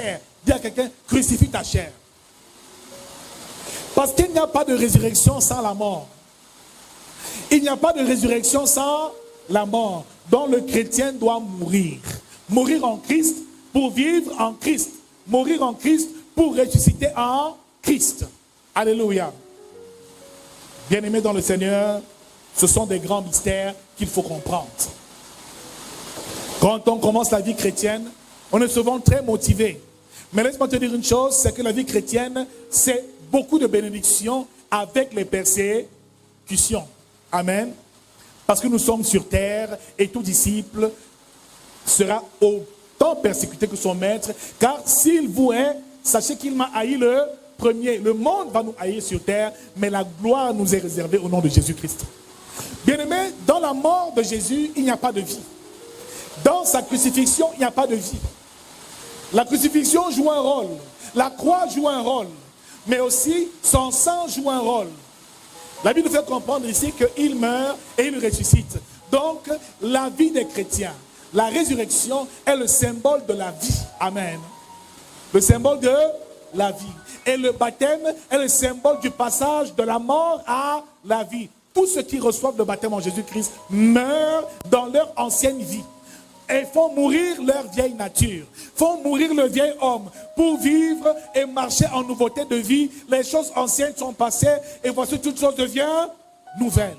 chair. Dis à quelqu'un, crucifie ta chair. Parce qu'il n'y a pas de résurrection sans la mort. Il n'y a pas de résurrection sans la mort. Donc le chrétien doit mourir. Mourir en Christ pour vivre en Christ. Mourir en Christ pour ressusciter en Christ. Alléluia. Bien-aimés dans le Seigneur, ce sont des grands mystères qu'il faut comprendre. Quand on commence la vie chrétienne, on est souvent très motivé. Mais laisse-moi te dire une chose, c'est que la vie chrétienne, c'est beaucoup de bénédictions avec les persécutions. Amen. Parce que nous sommes sur terre et tout disciple sera autant persécuté que son maître. Car s'il vous hait, sachez qu'il m'a haï le premier. Le monde va nous haïr sur terre, mais la gloire nous est réservée au nom de Jésus-Christ. Bien-aimés, dans la mort de Jésus, il n'y a pas de vie. Dans sa crucifixion, il n'y a pas de vie. La crucifixion joue un rôle. La croix joue un rôle. Mais aussi, son sang joue un rôle. La Bible nous fait comprendre ici qu'il meurt et il ressuscite. Donc, la vie des chrétiens, la résurrection est le symbole de la vie. Amen. Le symbole de la vie. Et le baptême est le symbole du passage de la mort à la vie. Tous ceux qui reçoivent le baptême en Jésus-Christ meurent dans leur ancienne vie. Et font mourir leur vieille nature, font mourir le vieil homme pour vivre et marcher en nouveauté de vie. Les choses anciennes sont passées et voici toutes choses deviennent nouvelles.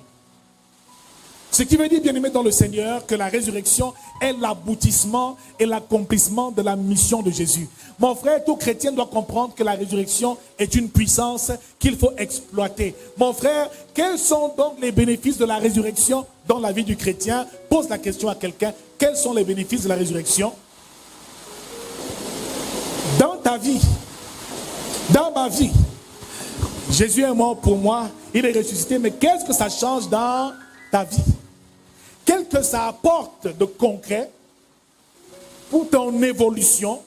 Ce qui veut dire, bien-aimé dans le Seigneur, que la résurrection est l'aboutissement et l'accomplissement de la mission de Jésus. Mon frère, tout chrétien doit comprendre que la résurrection est une puissance qu'il faut exploiter. Mon frère, quels sont donc les bénéfices de la résurrection dans la vie du chrétien? Pose la question à quelqu'un. Quels sont les bénéfices de la résurrection? Dans ta vie, dans ma vie, Jésus est mort pour moi, il est ressuscité, mais qu'est-ce que ça change dans ta vie? Qu'est-ce que ça apporte de concret pour ton évolution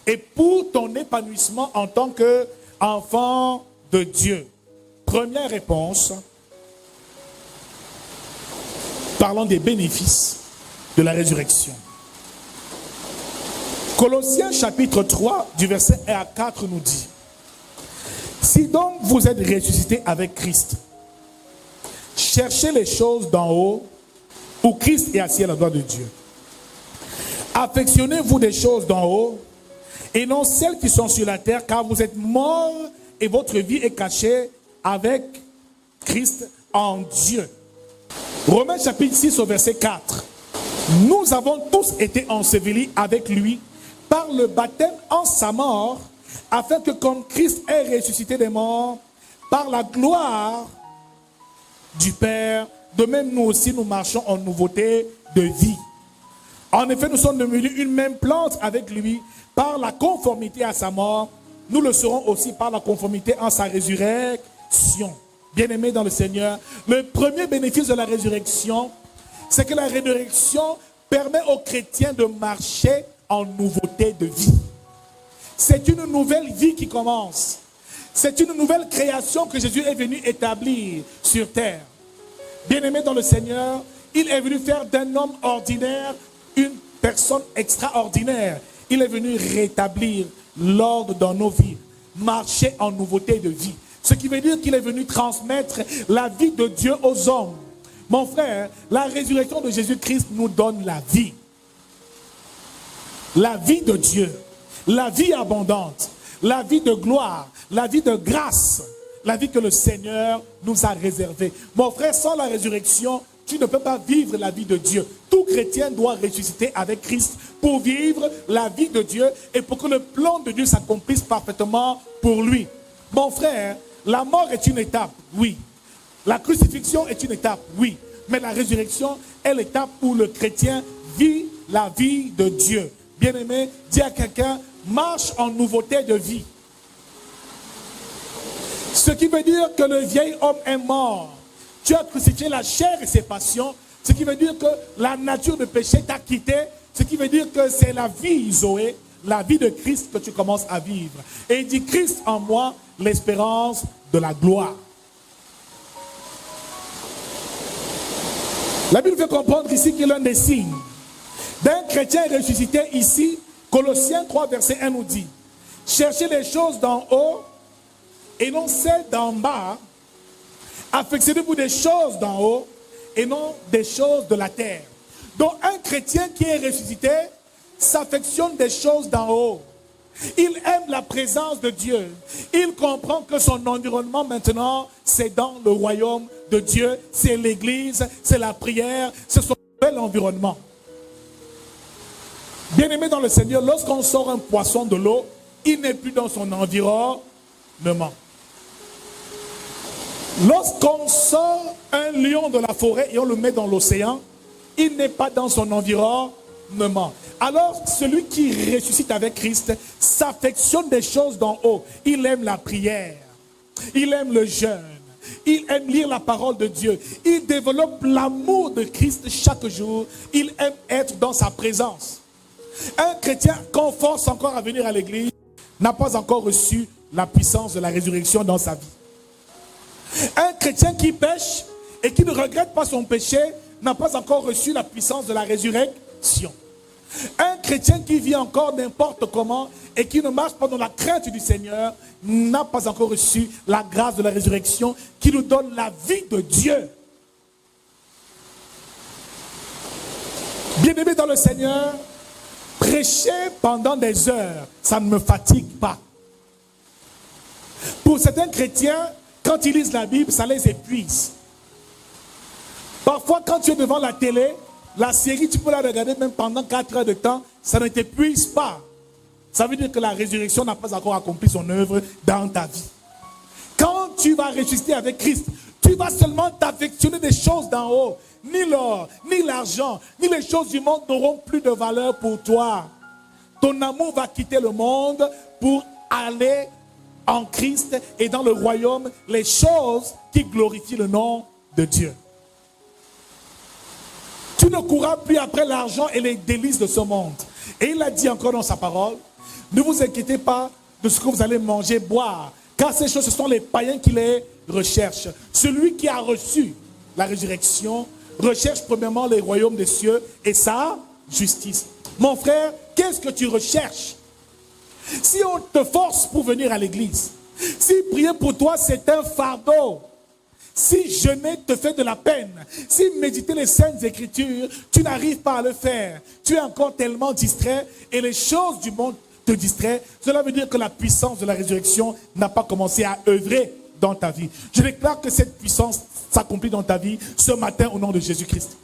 et pour ton épanouissement en tant qu'enfant de Dieu? Première réponse, parlons des bénéfices de la résurrection. Colossiens chapitre 3 du verset 1 à 4 nous dit: si donc vous êtes ressuscités avec Christ, cherchez les choses d'en haut où Christ est assis à la droite de Dieu. Affectionnez-vous des choses d'en haut et non celles qui sont sur la terre, car vous êtes morts et votre vie est cachée avec Christ en Dieu. Romains chapitre 6 au verset 4. Nous avons tous été ensevelis avec lui par le baptême en sa mort, afin que comme Christ est ressuscité des morts, par la gloire du Père, de même nous aussi nous marchons en nouveauté de vie. En effet, nous sommes devenus une même plante avec lui par la conformité à sa mort. Nous le serons aussi par la conformité en sa résurrection. Bien-aimés dans le Seigneur, le premier bénéfice de la résurrection, c'est que la résurrection permet aux chrétiens de marcher en nouveauté de vie. C'est une nouvelle vie qui commence. C'est une nouvelle création que Jésus est venu établir sur terre. Bien-aimé dans le Seigneur, il est venu faire d'un homme ordinaire une personne extraordinaire. Il est venu rétablir l'ordre dans nos vies, marcher en nouveauté de vie. Ce qui veut dire qu'il est venu transmettre la vie de Dieu aux hommes. Mon frère, la résurrection de Jésus-Christ nous donne la vie. La vie de Dieu, la vie abondante, la vie de gloire, la vie de grâce, la vie que le Seigneur nous a réservée. Mon frère, sans la résurrection, tu ne peux pas vivre la vie de Dieu. Tout chrétien doit ressusciter avec Christ pour vivre la vie de Dieu et pour que le plan de Dieu s'accomplisse parfaitement pour lui. Mon frère, la mort est une étape, oui. La crucifixion est une étape, oui. Mais la résurrection est l'étape où le chrétien vit la vie de Dieu. Bien-aimé, dis à quelqu'un, marche en nouveauté de vie. Ce qui veut dire que le vieil homme est mort. Tu as crucifié la chair et ses passions. Ce qui veut dire que la nature de péché t'a quitté. Ce qui veut dire que c'est la vie, Zoé, la vie de Christ que tu commences à vivre. Et il dit, Christ en moi, l'espérance de la gloire. La Bible fait comprendre ici qu'il y a l'un des signes d'un chrétien ressuscité ici. Colossiens 3 verset 1 nous dit: Cherchez les choses d'en haut et non celles d'en bas. Affectionnez-vous des choses d'en haut et non des choses de la terre. Donc un chrétien qui est ressuscité s'affectionne des choses d'en haut. Il aime la présence de Dieu. Il comprend que son environnement maintenant, c'est dans le royaume de Dieu. C'est l'église, c'est la prière, c'est son nouvel environnement. Bien-aimé dans le Seigneur, lorsqu'on sort un poisson de l'eau, il n'est plus dans son environnement. Lorsqu'on sort un lion de la forêt et on le met dans l'océan, il n'est pas dans son environnement. Alors, celui qui ressuscite avec Christ s'affectionne des choses d'en haut. Il aime la prière, il aime le jeûne, il aime lire la parole de Dieu. Il développe l'amour de Christ chaque jour. Il aime être dans sa présence. Un chrétien qu'on force encore à venir à l'église n'a pas encore reçu la puissance de la résurrection dans sa vie. Un chrétien qui pêche et qui ne regrette pas son péché n'a pas encore reçu la puissance de la résurrection. Un chrétien qui vit encore n'importe comment et qui ne marche pas dans la crainte du Seigneur n'a pas encore reçu la grâce de la résurrection qui nous donne la vie de Dieu. Bien-aimé dans le Seigneur, prêcher pendant des heures, ça ne me fatigue pas. Pour certains chrétiens, quand ils lisent la Bible, ça les épuise. Parfois, quand tu es devant la télé, la série, tu peux la regarder même pendant 4 heures de temps, ça ne t'épuise pas. Ça veut dire que la résurrection n'a pas encore accompli son œuvre dans ta vie. Quand tu vas ressusciter avec Christ, tu vas seulement t'affectionner des choses d'en haut. Ni l'or, ni l'argent, ni les choses du monde n'auront plus de valeur pour toi. Ton amour va quitter le monde pour aller en Christ et dans le royaume, les choses qui glorifient le nom de Dieu. Tu ne courras plus après l'argent et les délices de ce monde. Et il a dit encore dans sa parole, ne vous inquiétez pas de ce que vous allez manger, boire, car ces choses, ce sont les païens qui les recherchent. Celui qui a reçu la résurrection recherche premièrement les royaumes des cieux et sa justice. Mon frère, qu'est-ce que tu recherches? Si on te force pour venir à l'église, si prier pour toi c'est un fardeau, si jeûner te fait de la peine, si méditer les saintes écritures, tu n'arrives pas à le faire, tu es encore tellement distrait et les choses du monde te distraient, cela veut dire que la puissance de la résurrection n'a pas commencé à œuvrer dans ta vie. Je déclare que cette puissance s'accomplit dans ta vie ce matin au nom de Jésus-Christ.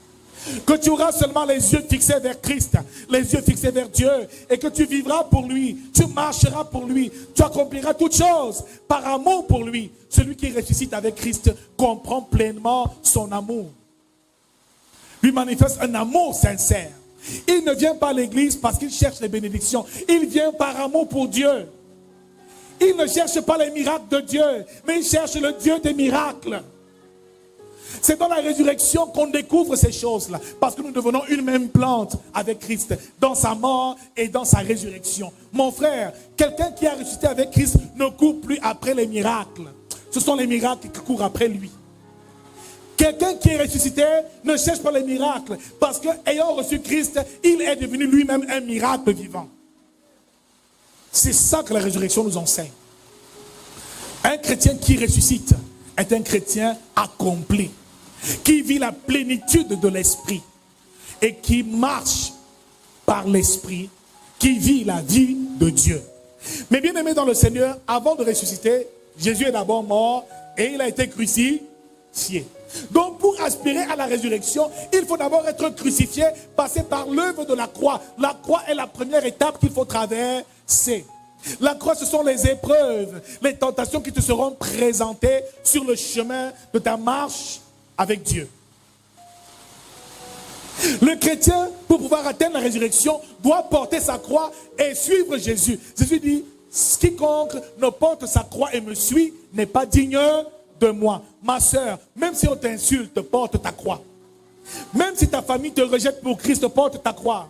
Que tu auras seulement les yeux fixés vers Christ, les yeux fixés vers Dieu, et que tu vivras pour lui, tu marcheras pour lui, tu accompliras toutes choses par amour pour lui. Celui qui ressuscite avec Christ comprend pleinement son amour. Lui manifeste un amour sincère. Il ne vient pas à l'église parce qu'il cherche les bénédictions. Il vient par amour pour Dieu. Il ne cherche pas les miracles de Dieu, mais il cherche le Dieu des miracles. C'est dans la résurrection qu'on découvre ces choses-là. Parce que nous devenons une même plante avec Christ. Dans sa mort et dans sa résurrection. Mon frère, quelqu'un qui a ressuscité avec Christ ne court plus après les miracles. Ce sont les miracles qui courent après lui. Quelqu'un qui est ressuscité ne cherche pas les miracles. Parce qu'ayant reçu Christ, il est devenu lui-même un miracle vivant. C'est ça que la résurrection nous enseigne. Un chrétien qui ressuscite est un chrétien accompli, qui vit la plénitude de l'esprit et qui marche par l'esprit, qui vit la vie de Dieu. Mais bien aimé dans le Seigneur, avant de ressusciter, Jésus est d'abord mort et il a été crucifié. Donc pour aspirer à la résurrection, il faut d'abord être crucifié, passer par l'œuvre de la croix. La croix est la première étape qu'il faut traverser. La croix, ce sont les épreuves, les tentations qui te seront présentées sur le chemin de ta marche avec Dieu. Le chrétien, pour pouvoir atteindre la résurrection, doit porter sa croix et suivre Jésus. Jésus dit, quiconque ne porte sa croix et me suit n'est pas digne de moi. Ma sœur, même si on t'insulte, porte ta croix. Même si ta famille te rejette pour Christ, porte ta croix.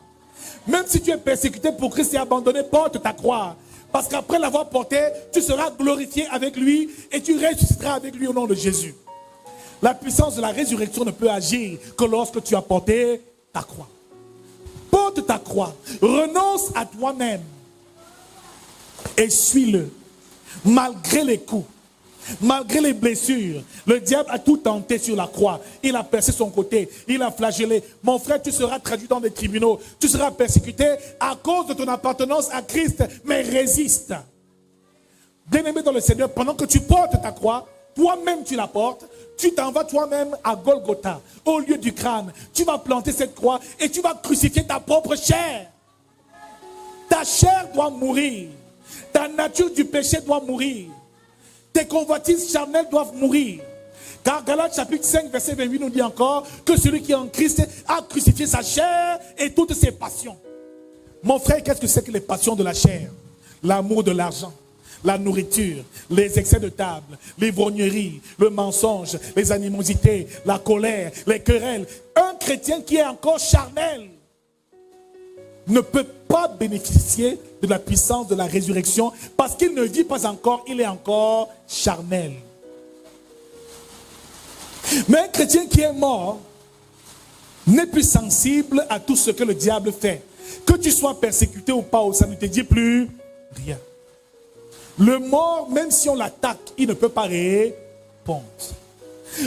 Même si tu es persécuté pour Christ et abandonné, porte ta croix. Parce qu'après l'avoir porté, tu seras glorifié avec lui et tu ressusciteras avec lui au nom de Jésus. La puissance de la résurrection ne peut agir que lorsque tu as porté ta croix. Porte ta croix. Renonce à toi-même. Et suis-le. Malgré les coups, malgré les blessures, le diable a tout tenté sur la croix. Il a percé son côté, il a flagellé. Mon frère, tu seras traduit dans des tribunaux. Tu seras persécuté à cause de ton appartenance à Christ. Mais résiste. Bien-aimé dans le Seigneur, pendant que tu portes ta croix, toi-même tu la portes, tu t'en vas toi-même à Golgotha, au lieu du crâne. Tu vas planter cette croix et tu vas crucifier ta propre chair. Ta chair doit mourir. Ta nature du péché doit mourir. Tes convoitises charnelles doivent mourir. Car Galates chapitre 5 verset 28 nous dit encore que celui qui est en Christ a crucifié sa chair et toutes ses passions. Mon frère, qu'est-ce que c'est que les passions de la chair? L'amour de l'argent, la nourriture, les excès de table, l'ivrognerie, le mensonge, les animosités, la colère, les querelles. Un chrétien qui est encore charnel ne peut pas bénéficier de la puissance de la résurrection parce qu'il ne vit pas encore, il est encore charnel. Mais un chrétien qui est mort n'est plus sensible à tout ce que le diable fait. Que tu sois persécuté ou pas, ça ne te dit plus rien. Le mort, même si on l'attaque, il ne peut pas répondre.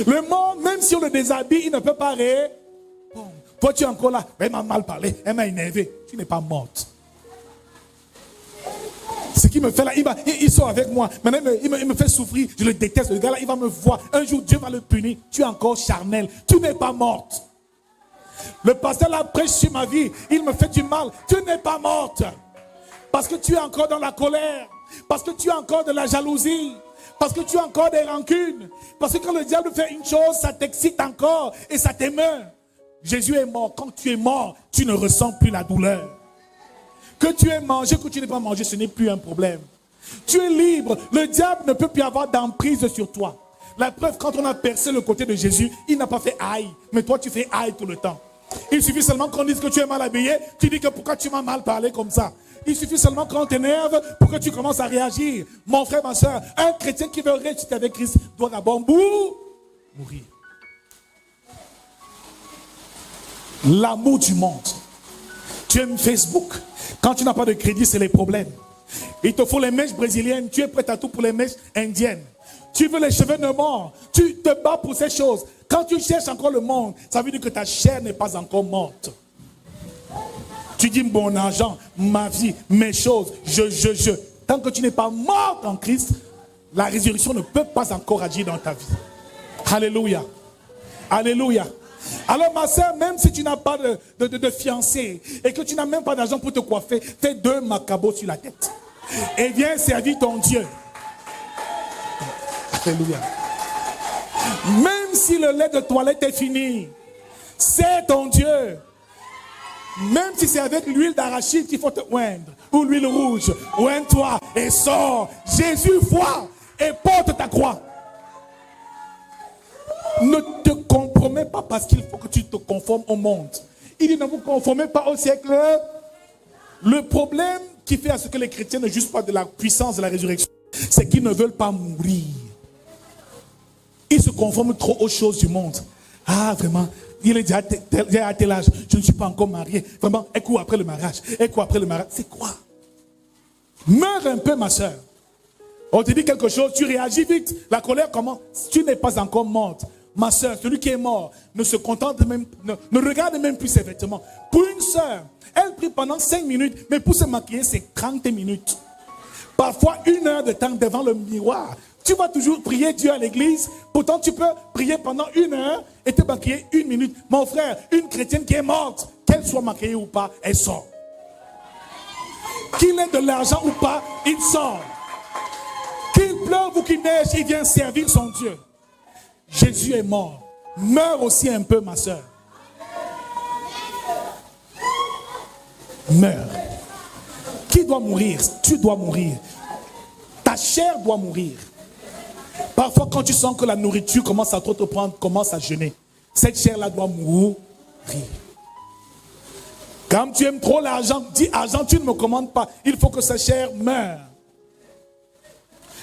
Le mort, même si on le déshabille, il ne peut pas répondre. Toi, tu es encore là. Elle m'a mal parlé, elle m'a énervé. Tu n'es pas morte. Ce qui me fait là, il sort avec moi. Maintenant, il me fait souffrir. Je le déteste. Le gars là, il va me voir. Un jour, Dieu va le punir. Tu es encore charnel. Tu n'es pas morte. Le pasteur là prêche sur ma vie. Il me fait du mal. Tu n'es pas morte. Parce que tu es encore dans la colère. Parce que tu as encore de la jalousie. Parce que tu as encore des rancunes. Parce que quand le diable fait une chose, ça t'excite encore et ça t'émeut. Jésus est mort. Quand tu es mort, tu ne ressens plus la douleur. Que tu aies mangé, que tu n'aies pas mangé, ce n'est plus un problème. Tu es libre. Le diable ne peut plus avoir d'emprise sur toi. La preuve, quand on a percé le côté de Jésus, il n'a pas fait aïe. Mais toi, tu fais aïe tout le temps. Il suffit seulement qu'on dise que tu es mal habillé. Tu dis que pourquoi tu m'as mal parlé comme ça. Il suffit seulement qu'on t'énerve pour que tu commences à réagir. Mon frère, ma soeur, un chrétien qui veut réussir avec Christ doit d'abord mourir. L'amour du monde. Tu aimes Facebook. Quand tu n'as pas de crédit, c'est les problèmes. Il te faut les mèches brésiliennes. Tu es prêt à tout pour les mèches indiennes. Tu veux les cheveux de mort. Tu te bats pour ces choses. Quand tu cherches encore le monde, ça veut dire que ta chair n'est pas encore morte. Tu dis mon argent, ma vie, mes choses, je. Tant que tu n'es pas mort en Christ, la résurrection ne peut pas encore agir dans ta vie. Alléluia. Alléluia. Alors ma soeur, même si tu n'as pas de fiancé et que tu n'as même pas d'argent pour te coiffer, fais 2 macabots sur la tête. Et viens servir ton Dieu. Alléluia. Même si le lait de toilette est fini, c'est ton Dieu. Même si c'est avec l'huile d'arachide qu'il faut te oindre, ou l'huile rouge, oins-toi et sors. Jésus voit et porte ta croix. Ne te compromets pas parce qu'il faut que tu te conformes au monde. Il dit ne vous conformez pas au siècle. Le problème qui fait à ce que les chrétiens ne jugent pas de la puissance de la résurrection, c'est qu'ils ne veulent pas mourir. Ils se conforment trop aux choses du monde. Ah vraiment, il est déjà à tel âge, je ne suis pas encore marié. Vraiment, et quoi après le mariage? Et quoi après le mariage? C'est quoi? Meurs un peu ma soeur. On te dit quelque chose, tu réagis vite. La colère comment? Tu n'es pas encore morte. Ma soeur, celui qui est mort ne se contente même, ne regarde même plus ses vêtements. Pour une soeur, elle prie pendant 5 minutes, mais pour se maquiller, c'est 30 minutes. Parfois 1 heure de temps devant le miroir. Tu vas toujours prier Dieu à l'église, pourtant tu peux prier pendant 1 heure et te maquiller 1 minute. Mon frère, une chrétienne qui est morte, qu'elle soit maquillée ou pas, elle sort. Qu'il ait de l'argent ou pas, il sort. Qu'il pleuve ou qu'il neige, il vient servir son Dieu. Jésus est mort. Meurs aussi un peu, ma soeur. Meurs. Qui doit mourir? Tu dois mourir. Ta chair doit mourir. Parfois, quand tu sens que la nourriture commence à trop te prendre, commence à jeûner. Cette chair-là doit mourir. Quand tu aimes trop l'argent, dis argent, tu ne me commandes pas. Il faut que cette chair meure.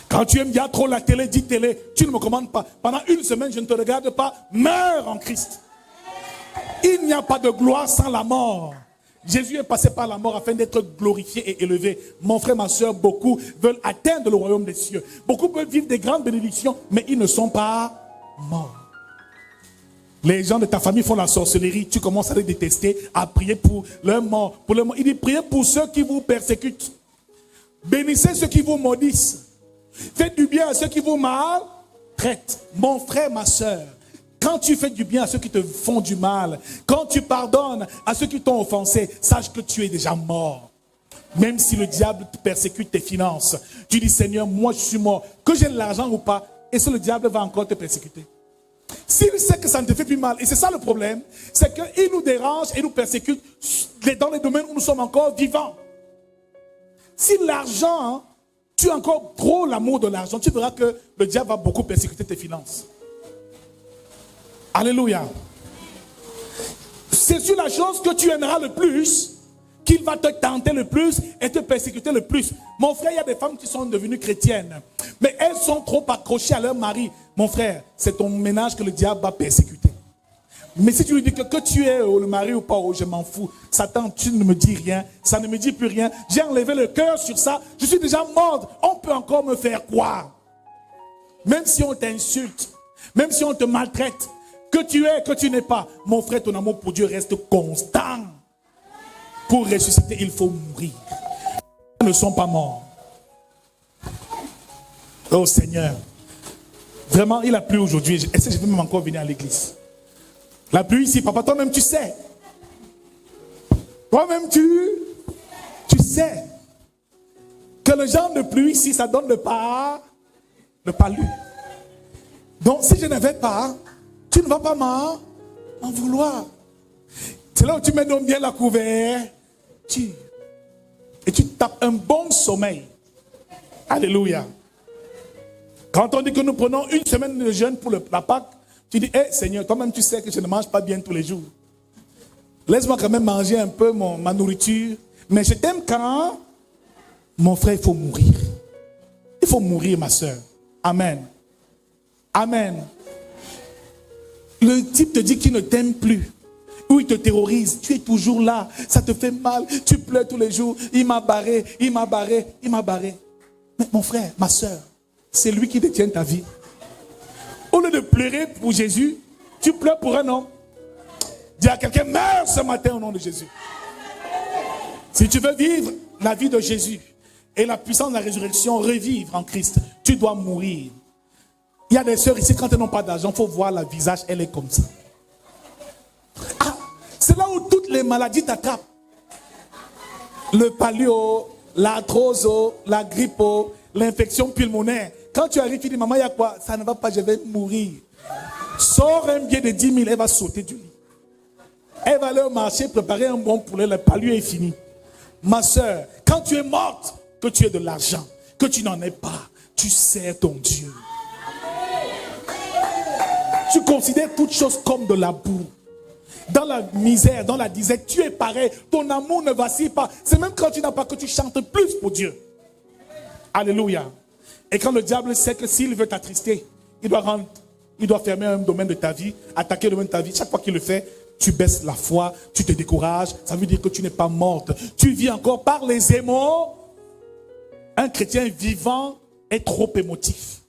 Quand tu aimes bien trop la télé, dis télé, tu ne me commandes pas. Pendant 1 semaine, je ne te regarde pas. Meurs en Christ. Il n'y a pas de gloire sans la mort. Jésus est passé par la mort afin d'être glorifié et élevé. Mon frère, ma soeur, beaucoup veulent atteindre le royaume des cieux. Beaucoup veulent vivre des grandes bénédictions, mais ils ne sont pas morts. Les gens de ta famille font la sorcellerie, tu commences à les détester, à prier pour leur mort. Il dit, priez pour ceux qui vous persécutent. Bénissez ceux qui vous maudissent. Faites du bien à ceux qui vous maltraitent. Mon frère, ma soeur, quand tu fais du bien à ceux qui te font du mal, quand tu pardonnes à ceux qui t'ont offensé, sache que tu es déjà mort. Même si le diable te persécute tes finances, tu dis, Seigneur, moi je suis mort, que j'ai de l'argent ou pas, et si le diable va encore te persécuter. S'il sait que ça ne te fait plus mal, et c'est ça le problème, c'est qu'il nous dérange et nous persécute dans les domaines où nous sommes encore vivants. Si l'argent, tu as encore trop l'amour de l'argent, tu verras que le diable va beaucoup persécuter tes finances. Alléluia. C'est sur la chose que tu aimeras le plus qu'il va te tenter le plus et te persécuter le plus. Mon frère, il y a des femmes qui sont devenues chrétiennes, mais elles sont trop accrochées à leur mari. Mon frère, c'est ton ménage que le diable va persécuter. Mais si tu lui dis que tu es le mari ou pas, oh, je m'en fous. Satan, tu ne me dis rien, ça ne me dit plus rien. J'ai enlevé le cœur sur ça, je suis déjà morte. On peut encore me faire croire. Même si on t'insulte, même si on te maltraite, que tu es, que tu n'es pas, mon frère, ton amour pour Dieu reste constant. Pour ressusciter, il faut mourir. Ils ne sont pas morts. Oh Seigneur, vraiment, il a plu aujourd'hui. Est-ce que je peux même encore venir à l'église? La pluie ici, papa, toi-même tu sais. Toi-même tu sais que le genre de pluie ici, ça donne le palu. Donc si je n'avais pas, tu ne vas pas m'en vouloir. C'est là où tu mets donc bien la couverture. Et tu tapes un bon sommeil. Alléluia. Quand on dit que nous prenons une semaine de jeûne pour la Pâque, tu dis, hey, Seigneur, toi-même tu sais que je ne mange pas bien tous les jours. Laisse-moi quand même manger un peu ma nourriture. Mais je t'aime quand, mon frère, il faut mourir. Il faut mourir, ma soeur. Amen. Amen. Le type te dit qu'il ne t'aime plus. Ou il te terrorise. Tu es toujours là. Ça te fait mal. Tu pleures tous les jours. Il m'a barré, il m'a barré, il m'a barré. Mais mon frère, ma soeur, c'est lui qui détient ta vie. Au lieu de pleurer pour Jésus, tu pleures pour un homme. Dis à quelqu'un, meurs ce matin au nom de Jésus. Si tu veux vivre la vie de Jésus et la puissance de la résurrection, revivre en Christ, tu dois mourir. Il y a des sœurs ici, quand elles n'ont pas d'argent, il faut voir le visage, elle est comme ça. Ah, c'est là où toutes les maladies t'attrapent. Le palio, l'arthrose, la grippe, l'infection pulmonaire. Quand tu arrives, tu dis, maman, il y a quoi? Ça ne va pas, je vais mourir. Sors un billet de 10 000, elle va sauter du lit. Elle va aller au marché, préparer un bon poulet, le palio est fini. Ma soeur, quand tu es morte, que tu aies de l'argent, que tu n'en aies pas, tu sers ton Dieu. Tu considères toutes choses comme de la boue. Dans la misère, dans la disette, tu es pareil. Ton amour ne vacille pas. C'est même quand tu n'as pas que tu chantes plus pour Dieu. Alléluia. Et quand le diable sait que s'il veut t'attrister, il doit fermer un domaine de ta vie, attaquer le domaine de ta vie. Chaque fois qu'il le fait, tu baisses la foi, tu te décourages. Ça veut dire que tu n'es pas morte. Tu vis encore par les émotions. Un chrétien vivant est trop émotif.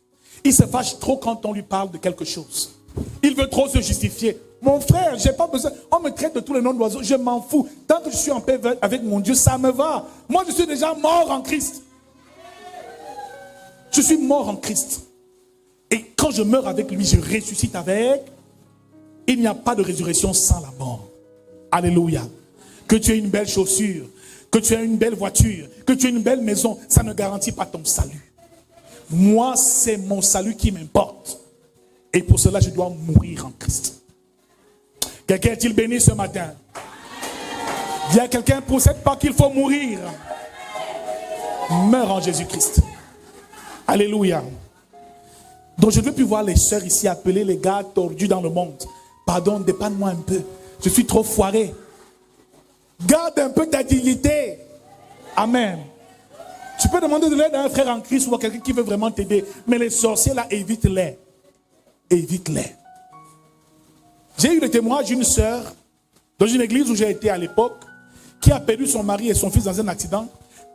Il se fâche trop quand on lui parle de quelque chose. Il veut trop se justifier. Mon frère, j'ai pas besoin. On me traite de tous les noms d'oiseaux. Je m'en fous. Tant que je suis en paix avec mon Dieu, ça me va. Moi, je suis déjà mort en Christ. Je suis mort en Christ. Et quand je meurs avec lui, je ressuscite avec. Il n'y a pas de résurrection sans la mort. Alléluia. Que tu aies une belle chaussure, que tu aies une belle voiture, que tu aies une belle maison, ça ne garantit pas ton salut. Moi, c'est mon salut qui m'importe. Et pour cela, je dois mourir en Christ. Quelqu'un est-il béni ce matin? Dis à quelqu'un, possède pas qu'il faut mourir. Meurs en Jésus-Christ. Alléluia. Donc je ne veux plus voir les sœurs ici appeler les gars tordus dans le monde. Pardon, dépanne-moi un peu. Je suis trop foiré. Garde un peu ta dignité. Amen. Tu peux demander de l'aide à un frère en Christ ou à quelqu'un qui veut vraiment t'aider. Mais les sorciers là, évite-les. Évite-les. J'ai eu le témoignage d'une sœur dans une église où j'ai été à l'époque qui a perdu son mari et son fils dans un accident,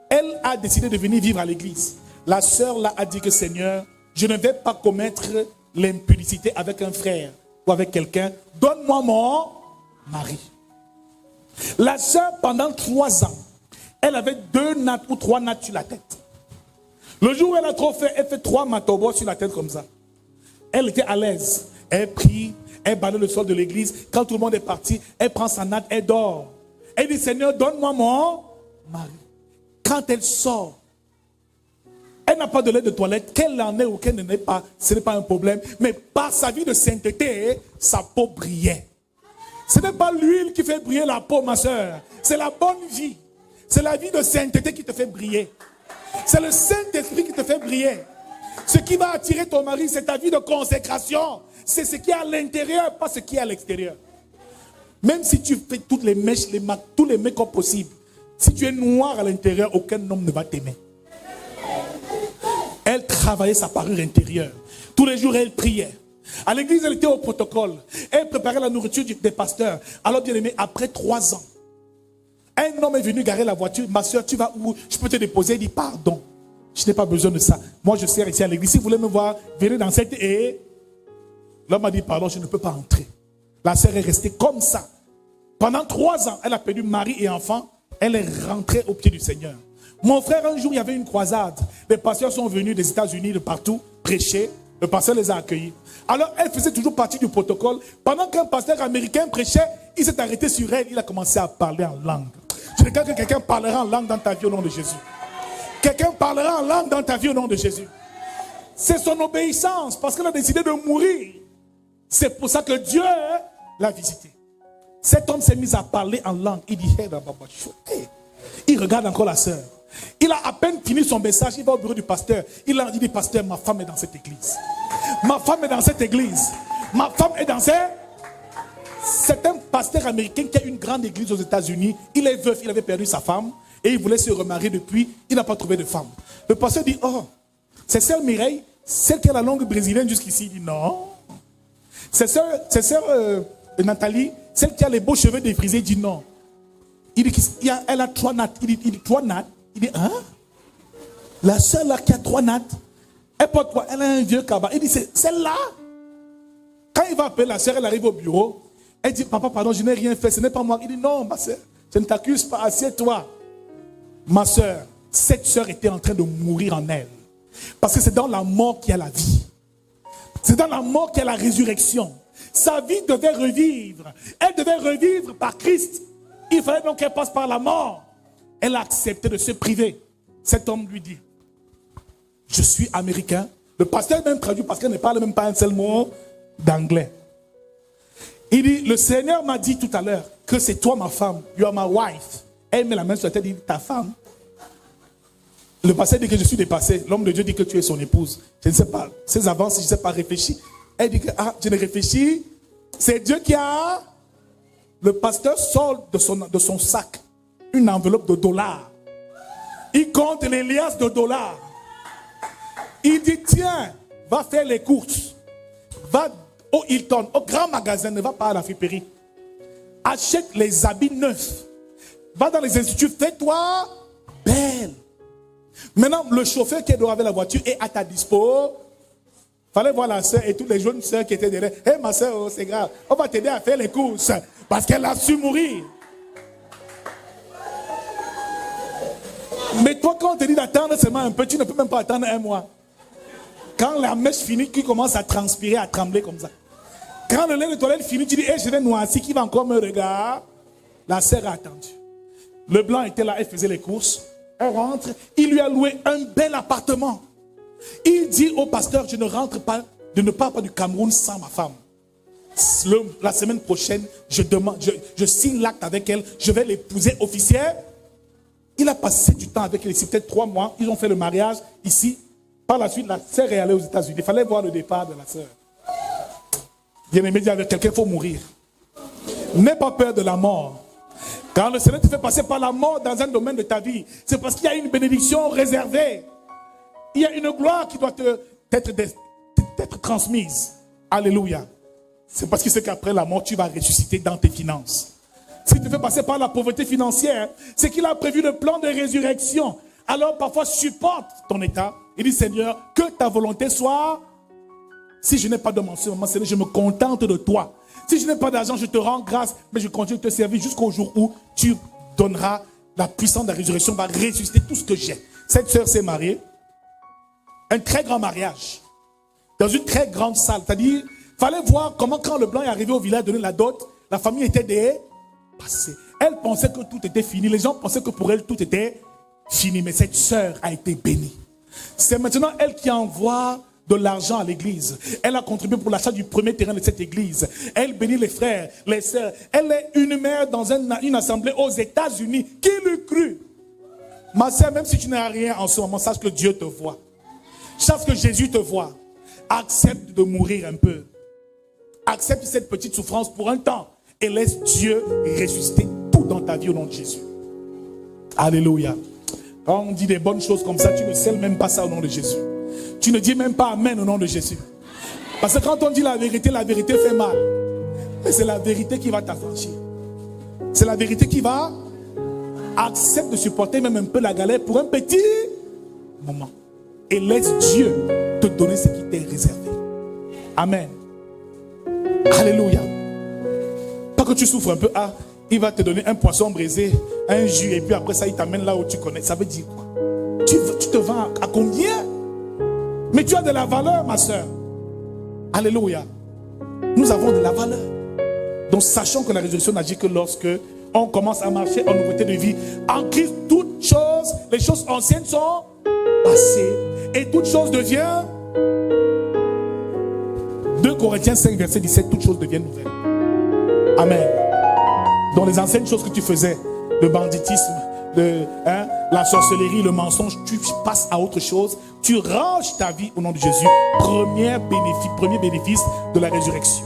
elle a décidé de venir vivre à l'église. La sœur là a dit que Seigneur, je ne vais pas commettre l'impudicité avec un frère ou avec quelqu'un. Donne-moi mon mari. La sœur, pendant 3 ans, elle avait 2 nattes ou 3 nattes sur la tête. Le jour où elle a trop fait, elle fait 3 matobos sur la tête comme ça. Elle était à l'aise. Elle prie, elle balaye le sol de l'église. Quand tout le monde est parti, elle prend sa natte, elle dort. Elle dit, Seigneur, donne-moi mon mari. Quand elle sort, elle n'a pas de lait de toilette, qu'elle en ait ou qu'elle n'en ait pas, ce n'est pas un problème. Mais par sa vie de sainteté, sa peau brillait. Ce n'est pas l'huile qui fait briller la peau, ma soeur. C'est la bonne vie. C'est la vie de sainteté qui te fait briller. C'est le Saint-Esprit qui te fait briller. Ce qui va attirer ton mari, c'est ta vie de consécration. C'est ce qui est à l'intérieur, pas ce qui est à l'extérieur. Même si tu fais toutes les mèches, tous les make-up possibles, si tu es noir à l'intérieur, aucun homme ne va t'aimer. Elle travaillait sa parure intérieure. Tous les jours, elle priait. À l'église, elle était au protocole. Elle préparait la nourriture des pasteurs. Alors, bien aimé, après 3 ans, un homme est venu garer la voiture. Ma soeur, tu vas où? Je peux te déposer. Il dit, pardon. Je n'ai pas besoin de ça. Moi, je sers ici à l'église. Si vous voulez me voir, venez dans cette... Et l'homme a dit, pardon, je ne peux pas entrer. La sœur est restée comme ça. Pendant 3 ans, elle a perdu mari et enfant. Elle est rentrée au pied du Seigneur. Mon frère, un jour, il y avait une croisade. Les pasteurs sont venus des États-Unis, de partout, prêcher. Le pasteur les a accueillis. Alors, elle faisait toujours partie du protocole. Pendant qu'un pasteur américain prêchait, il s'est arrêté sur elle. Il a commencé à parler en langue. Je regarde que quelqu'un parlera en langue dans ta vie au nom de Jésus. Quelqu'un parlera en langue dans ta vie au nom de Jésus. C'est son obéissance, parce qu'elle a décidé de mourir. C'est pour ça que Dieu l'a visité. Cet homme s'est mis à parler en langue. Il dit, hey. Il regarde encore la sœur. Il a à peine fini son message. Il va au bureau du pasteur. Il a dit, pasteur, ma femme est dans cette église. Ma femme est dans cette église. Ma femme est dans cette... C'est un pasteur américain qui a une grande église aux États-Unis. Il est veuf, il avait perdu sa femme. Et il voulait se remarier depuis. Il n'a pas trouvé de femme. Le pasteur dit, oh, c'est sœur Mireille, celle qui a la langue brésilienne jusqu'ici. Il dit, non. C'est sœur Nathalie, celle qui a les beaux cheveux défrisés. Il dit, non. Il dit, elle a 3 nattes. Il dit 3 nattes. Il dit, hein? La sœur là qui a 3 nattes, elle porte quoi? Elle a un vieux cabas. Il dit, c'est celle-là. Quand il va appeler la sœur, elle arrive au bureau. Elle dit, papa, pardon, je n'ai rien fait, ce n'est pas moi. Il dit, non, ma sœur, je ne t'accuse pas, assieds-toi. Ma sœur, cette sœur était en train de mourir en elle. Parce que c'est dans la mort qu'il y a la vie. C'est dans la mort qu'il y a la résurrection. Sa vie devait revivre. Elle devait revivre par Christ. Il fallait donc qu'elle passe par la mort. Elle a accepté de se priver. Cet homme lui dit, je suis américain. Le pasteur même traduit parce qu'elle ne parle même pas un seul mot d'anglais. Il dit, le Seigneur m'a dit tout à l'heure que c'est toi ma femme. You are my wife. Elle met la main sur la tête et dit, ta femme. Le pasteur dit que je suis dépassé. L'homme de Dieu dit que tu es son épouse. Je ne sais pas. Ses avances, je ne sais pas réfléchir. Elle dit que, je ne réfléchis. C'est Dieu qui a... Le pasteur sort de son sac une enveloppe de dollars. Il compte les liasses de dollars. Il dit, tiens, va faire les courses. Va au Hilton, au grand magasin, ne va pas à la friperie. Achète les habits neufs. Va dans les instituts, fais-toi belle. Maintenant, le chauffeur qui est dehors avec la voiture est à ta dispo. Fallait voir la soeur et toutes les jeunes soeurs qui étaient derrière. Hé, ma soeur, oh, c'est grave. On va t'aider à faire les courses. Parce qu'elle a su mourir. Mais toi, quand on te dit d'attendre seulement un peu, tu ne peux même pas attendre 1 mois. Quand la mèche finit, tu commences à transpirer, à trembler comme ça. Quand le lait de toilette finit, tu dis, hey, je vais noircir, qui va encore me regarder? La sœur a attendu. Le blanc était là, elle faisait les courses. Elle rentre, il lui a loué un bel appartement. Il dit au pasteur, je ne pars pas du Cameroun sans ma femme. La semaine prochaine, je signe l'acte avec elle, je vais l'épouser officielle. Il a passé du temps avec elle, c'est peut-être 3 mois. Ils ont fait le mariage ici. Par la suite, la sœur est allée aux États-Unis. Il fallait voir le départ de la sœur. Bien-aimé, dit avec quelqu'un, il faut mourir. N'aie pas peur de la mort. Quand le Seigneur te fait passer par la mort dans un domaine de ta vie, c'est parce qu'il y a une bénédiction réservée. Il y a une gloire qui doit t'être transmise. Alléluia. C'est parce qu'il sait qu'après la mort, tu vas ressusciter dans tes finances. s'il te fait passer par la pauvreté financière, c'est qu'il a prévu le plan de résurrection. Alors parfois supporte ton état et dis Seigneur, que ta volonté soit. Si je n'ai pas de ce moment, Seigneur, je me contente de toi. Si je n'ai pas d'argent, je te rends grâce, mais je continue de te servir jusqu'au jour où tu donneras la puissance de la résurrection, va ressusciter tout ce que j'ai. Cette sœur s'est mariée, un très grand mariage, dans une très grande salle. C'est-à-dire, il fallait voir comment quand le blanc est arrivé au village donner la dot, la famille était dépassée. Elle pensait que tout était fini. Les gens pensaient que pour elle, tout était fini. Mais cette sœur a été bénie. C'est maintenant elle qui envoie de l'argent à l'église. Elle a contribué pour l'achat du premier terrain de cette église. Elle bénit les frères, les sœurs. Elle est une mère dans une assemblée aux États-Unis. Qui l'eût cru? Ma sœur, même si tu n'as rien en ce moment, sache que Dieu te voit. Sache que Jésus te voit. Accepte de mourir un peu. Accepte cette petite souffrance pour un temps et laisse Dieu ressusciter tout dans ta vie au nom de Jésus. Alléluia. Quand on dit des bonnes choses comme ça, tu ne scelles même pas ça au nom de Jésus. Tu ne dis même pas Amen au nom de Jésus. Parce que quand on dit la vérité fait mal. Mais c'est la vérité qui va t'affranchir. C'est la vérité qui va. Accepte de supporter même un peu la galère pour un petit moment. Et laisse Dieu te donner ce qui t'est réservé. Amen. Alléluia. Pas que tu souffres un peu. Ah, il va te donner un poisson braisé, un jus, et puis après ça, il t'amène là où tu connais. Ça veut dire quoi? Tu te vends à combien? Mais tu as de la valeur, ma soeur. Alléluia. Nous avons de la valeur. Donc, sachons que la résurrection n'agit que lorsque on commence à marcher en nouveauté de vie. En Christ, toutes choses, les choses anciennes sont passées. Et toutes choses deviennent. 2 Corinthiens 5, verset 17, toutes choses deviennent nouvelles. Amen. Dans les anciennes choses que tu faisais, le banditisme, la sorcellerie, le mensonge, tu passes à autre chose. Tu ranges ta vie au nom de Jésus. Premier bénéfice de la résurrection.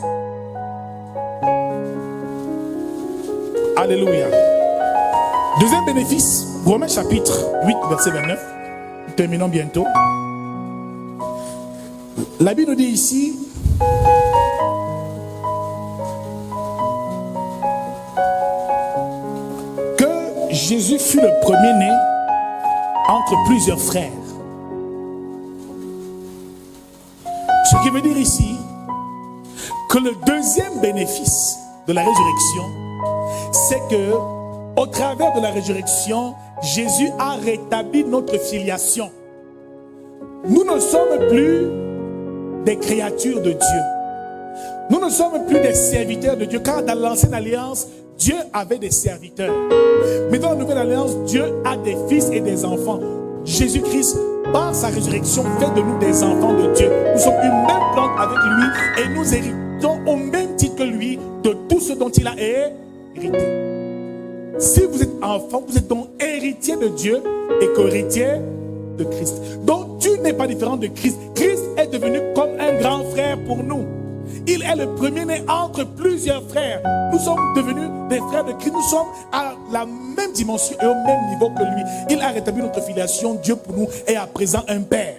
Alléluia. Deuxième bénéfice, Romains chapitre 8, verset 29. Nous terminons bientôt. La Bible nous dit ici, que Jésus fut le premier-né entre plusieurs frères. Ce qui veut dire ici que le deuxième bénéfice de la résurrection, c'est que au travers de la résurrection, Jésus a rétabli notre filiation. Nous ne sommes plus des créatures de Dieu. Nous ne sommes plus des serviteurs de Dieu. Car dans l'ancienne alliance, Dieu avait des serviteurs. Mais dans la nouvelle alliance, Dieu a des fils et des enfants. Jésus-Christ, par sa résurrection, fait de nous des enfants de Dieu. Nous sommes une même plante avec lui et nous héritons au même titre que lui de tout ce dont il a hérité. Si vous êtes enfant, vous êtes donc héritier de Dieu et co-héritier de Christ. Donc tu n'es pas différent de Christ. Christ est devenu comme un grand frère pour nous. Il est le premier-né entre plusieurs frères. Nous sommes devenus des frères de Christ. Nous sommes à la même dimension et au même niveau que lui. Il a rétabli notre filiation. Dieu pour nous est à présent un père.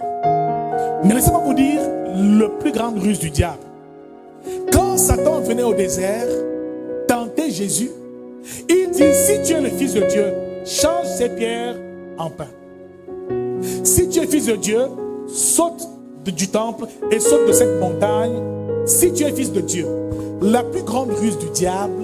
Mais laissez-moi vous dire le plus grand ruse du diable. Quand Satan venait au désert tenter Jésus, il dit, si tu es le fils de Dieu, change ces pierres en pain. Si tu es fils de Dieu, saute du temple et saute de cette montagne. Si tu es fils de Dieu. La plus grande ruse du diable,